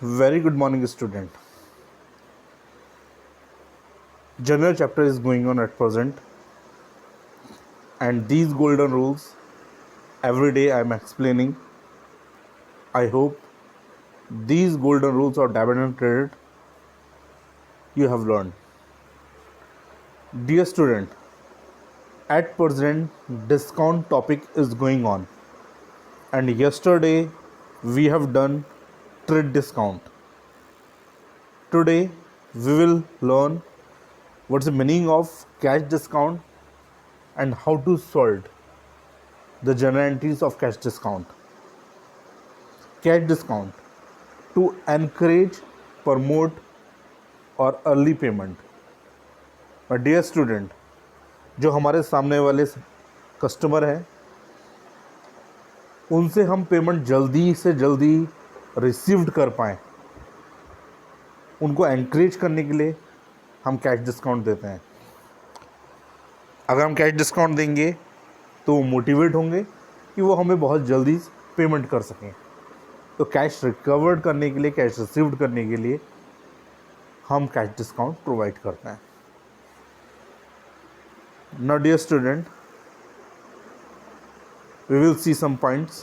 Very good morning, student. General chapter is going on at present, and these golden rules every day I am explaining. I hope these golden rules of debit and credit you have learned. Dear student, at present discount topic is going on, and yesterday we have done trade discount. Today we will learn what's the meaning of cash discount and how to solve the general entries of cash discount. Cash discount to encourage, promote और early payment. My dear student, जो हमारे सामने वाले customer हैं उनसे हम payment जल्दी से जल्दी रिसीव्ड कर पाएँ, उनको एनकरेज करने के लिए हम कैश डिस्काउंट देते हैं. अगर हम कैश डिस्काउंट देंगे तो वो मोटिवेट होंगे कि वो हमें बहुत जल्दी पेमेंट कर सकें. तो कैश रिकवर्ड करने के लिए, कैश रिसीव्ड करने के लिए हम कैश डिस्काउंट प्रोवाइड करते हैं. Now dear student, we will see some points.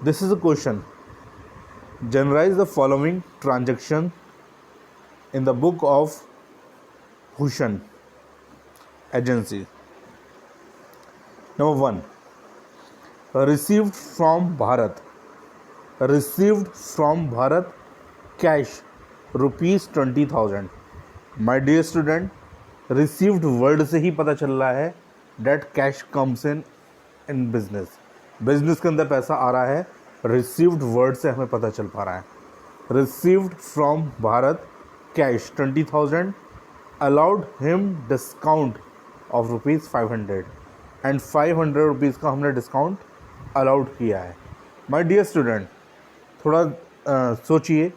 This is a question. Generalize the following transaction in the book of Bhushan Agency. Number 1. Received from Bharat. Received from Bharat cash rupees 20,000. My dear student, received word से ही पता चल रहा है that cash comes in business. Business के अंदर पैसा आ रहा है. रिसीव्ड वर्ड से हमें पता चल पा रहा है. Received from Bharat cash 20,000 allowed him discount of rupees 500 and 500 rupees का हमने डिस्काउंट अलाउड किया है. माय डियर स्टूडेंट, थोड़ा सोचिए.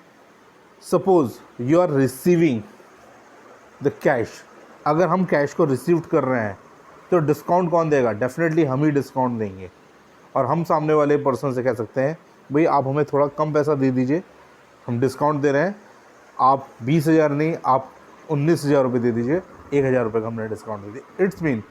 Suppose you are receiving the cash. अगर हम कैश को रिसीव कर रहे हैं तो डिस्काउंट कौन देगा? डेफिनेटली हम ही डिस्काउंट देंगे. और हम सामने वाले पर्सन से कह सकते हैं, भाई आप हमें थोड़ा कम पैसा दे दीजिए, हम डिस्काउंट दे रहे हैं, आप 20,000 नहीं, आप 19,000 रुपये दे दीजिए, 1,000 रुपये का हमने डिस्काउंट दे दिया. It's mean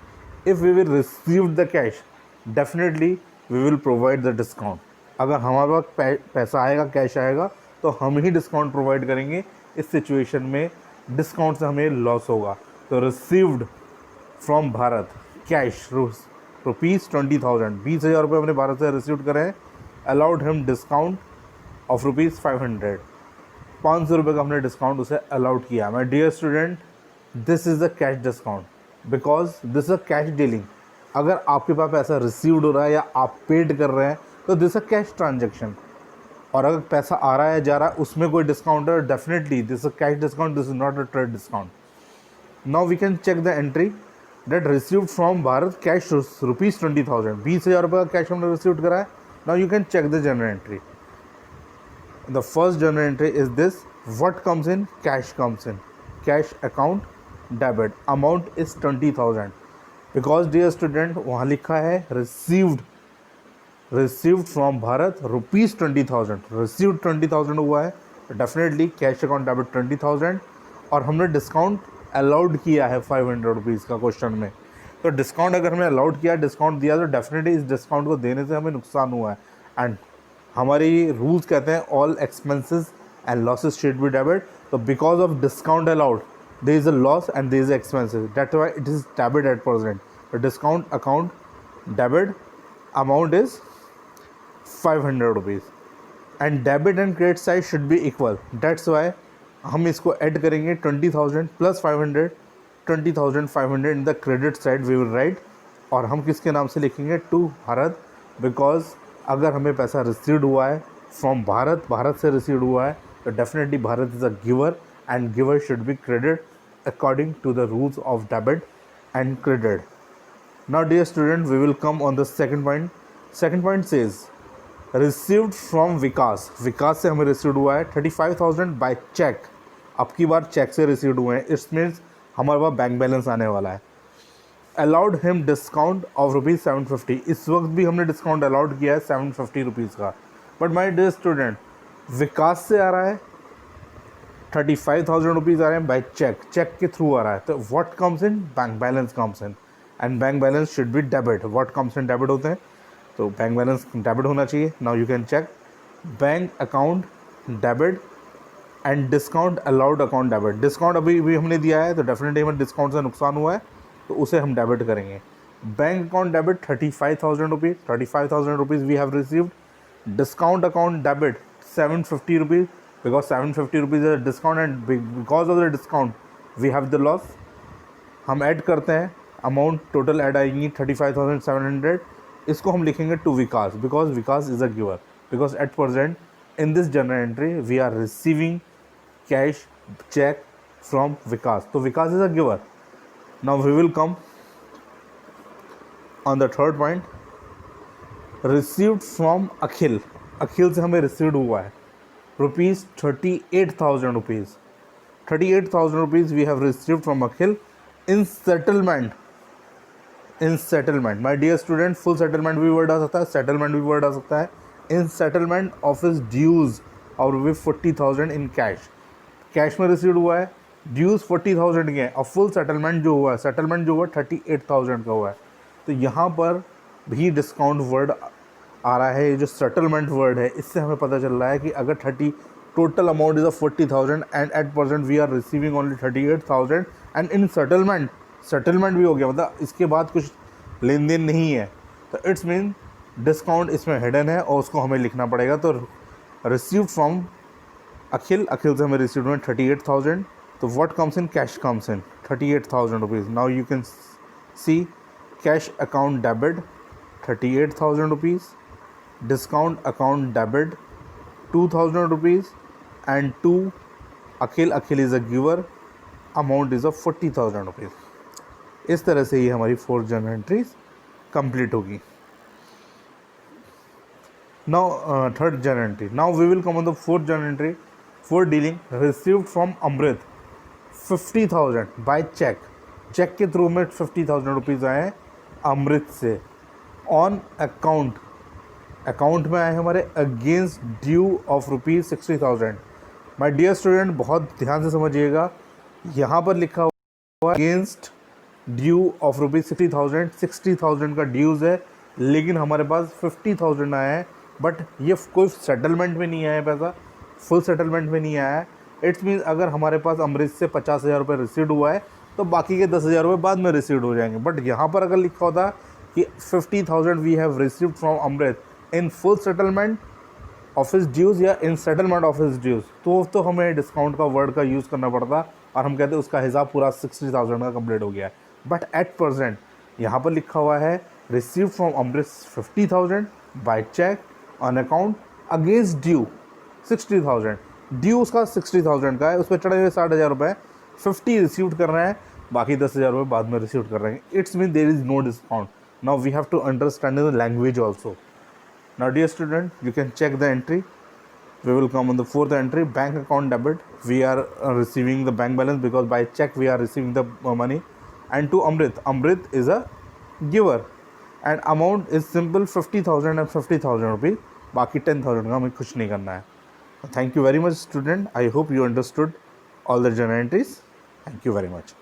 if we will receive the cash, definitely we will provide the discount. अगर हमारे पास पैसा आएगा, कैश आएगा, तो हम ही डिस्काउंट प्रोवाइड करेंगे. इस सिचुएशन में डिस्काउंट से हमें लॉस होगा. तो received from Bharat cash rupees 20,000, 20,000 रुपये हमने भारत से रिसीव करे हैं. Allowed him discount of rupees 500, 500 रुपये का हमने डिस्काउंट उसे अलाउड किया. My dear student, this is the cash discount because this is a cash dealing. अगर आपके पास पैसा रिसीव्ड हो रहा है या आप पेड कर रहे हैं तो दिस अ कैश ट्रांजेक्शन. और अगर पैसा आ रहा है, जा रहा है, उसमें कोई डिस्काउंट है, definitely this a cash discount, this is not a trade discount. Now we can check the entry date received from Bharat cash rupees 20,000, 20,000 रुपये का कैश हमने रिसीव्ड करा है. Now you can check the journal entry. The first journal entry is this. What comes in? Cash comes in. Cash account debit. Amount is 20,000 because dear student वहाँ लिखा है received from Bharat rupees 20,000. Received 20,000 हुआ है, definitely cash account debit 20,000. और हमने discount allowed किया है 500 rupees का क्वेश्चन में. तो डिस्काउंट अगर हमने अलाउड किया, डिस्काउंट दिया, तो डेफिनेटली इस डिस्काउंट को देने से हमें नुकसान हुआ है. एंड हमारी रूल्स कहते हैं all expenses and losses should be debit. तो because of discount allowed there is a loss and there is expenses, that's why it is debit at present. Discount account debit, amount is 500 rupees and debit and credit side should be equal. That's why हम इसको add करेंगे 20,000 plus 500, 20,500 in the credit side we will write. और हम किसके नाम से लिखेंगे? To Bharat. Because अगर हमें पैसा रिसीव्ड हुआ है फ्रॉम भारत, भारत से रिसीव्ड हुआ है, तो definitely Bharat is a giver and giver should be credit according to the rules of debit and credit. Now dear student, we will come on the second point. Second point says received from Vikas. Vikas से हमें received हुआ है 35,000 bye check. अब की बार check से received हुए हैं, it's means हमारे पास बैंक बैलेंस आने वाला है. Allowed him discount of rupees 750. इस वक्त भी हमने डिस्काउंट अलाउड किया है 750 रुपीज़ का. बट माय डियर स्टूडेंट, विकास से आ रहा है 35,000 रुपीज़ आ रहे हैं बाय चेक, चेक के थ्रू आ रहा है, तो what comes in, bank balance comes in, and bank balance should be debit, what comes in debit होते हैं, तो बैंक बैलेंस डेबिट होना चाहिए. Now you can cheque bank account debit and discount allowed account debit. Discount अभी भी हमने दिया है तो डेफिनेटली हमें डिस्काउंट से नुकसान हुआ है तो उसे हम डेबिट करेंगे. Bank account debit 35,000 rupees, 35,000 rupees we have received. Discount account debit 750 rupees, because 750 rupees is a discount and because of the discount we have the loss. हम ऐड करते हैं, अमाउंट टोटल ऐड आएंगी 35,700. इसको हम लिखेंगे to Vikas, because Vikas is a giver, because at present in this journal entry we are receiving cash cheque from Vikas, तो Vikas is a giver. Now we will come on the third point, received from Akhil. Akhil से हमें received हुआ है rupees 38,000 rupees. 38,000 rupees we have received from Akhil in settlement. In settlement my dear student, full settlement भी word आ सकता है, settlement भी word आ सकता है. इन सेटलमेंट ऑफ हिज ड्यूज़ और रुपये 40,000 इन कैश. कैश में रिसीव्ड हुआ है, ड्यूज़ 40,000 के हैं और फुल सेटलमेंट जो हुआ है, सेटलमेंट जो हुआ 38,000 का हुआ है. तो यहाँ पर भी डिस्काउंट वर्ड आ रहा है. ये जो सेटलमेंट वर्ड है इससे हमें पता चल रहा है कि अगर 30 total amount is 40,000 and at present we are receiving only 38,000 and in settlement भी हो गया, मतलब इसके बाद कुछ लेन देन नहीं है, तो इट्स मीन डिस्काउंट इसमें हिडन है और उसको हमें लिखना पड़ेगा. तो रिसीव्ड फ्रॉम अखिल, अखिल से हमें रिसीव्ड हुए 38,000, तो what comes in, cash comes in 38,000 rupees. Now you can see cash account debit 38,000 rupees, discount account debit 2,000 rupees, and to Akhil, Akhil is a giver, amount is of 40,000 rupees. इस तरह से ये हमारी 4 journal entries complete होगी. Now third journal entry, now we will come on the fourth journal entry for dealing received from Amrit 50,000 by cheque. Cheque के through में 50,000 rupees आए हैं अमृत से ऑन अकाउंट. अकाउंट में आए हमारे against due of rupees 60,000. My dear student, बहुत ध्यान से समझिएगा, यहाँ पर लिखा हुआ अगेंस्ट ड्यू ऑफ रुपीज़ 60,000. 60,000 का ड्यूज़ है, लेकिन हमारे पास 50,000 आया है, बट ये कोई सेटलमेंट में नहीं आया है, पैसा फुल सेटलमेंट में नहीं आया है. इट्स मीन्स अगर हमारे पास अमृत से 50,000 रुपये रिसीव्ड हुआ है तो बाकी के 10,000 रुपये बाद में रिसीव्ड हो जाएंगे. बट यहाँ पर अगर लिखा होता कि 50,000 we have received from Amrit in full settlement of his dues या in settlement of his dues, तो हमें डिस्काउंट का वर्ड का यूज़ करना पड़ता और हम कहते हैं उसका हिसाब पूरा 60,000 का कंप्लीट हो गया है. बट एट प्रेजेंट यहाँ पर लिखा हुआ है receive from Amrit 50,000 by cheque on account against due 60,000. Due उसका 60,000 का है, उस पर चढ़े हुए 60,000 रुपये, 50 रिसीव्ड कर रहे हैं, बाकी 10,000 रुपये बाद में रिसीव कर रहे हैं. It's mean there is no discount. Now we have to understand the language also. Now dear student, you can check the entry. We will come on the fourth entry, bank account debit. We are receiving the bank balance because by check we are receiving the money. And to Amrit, Amrit is a giver and amount is simple 50,000 and 50,000 rupees. बाकी 10,000 का हमें कुछ नहीं करना है. Thank you very much student. I hope you understood all the journal entries. Thank you very much.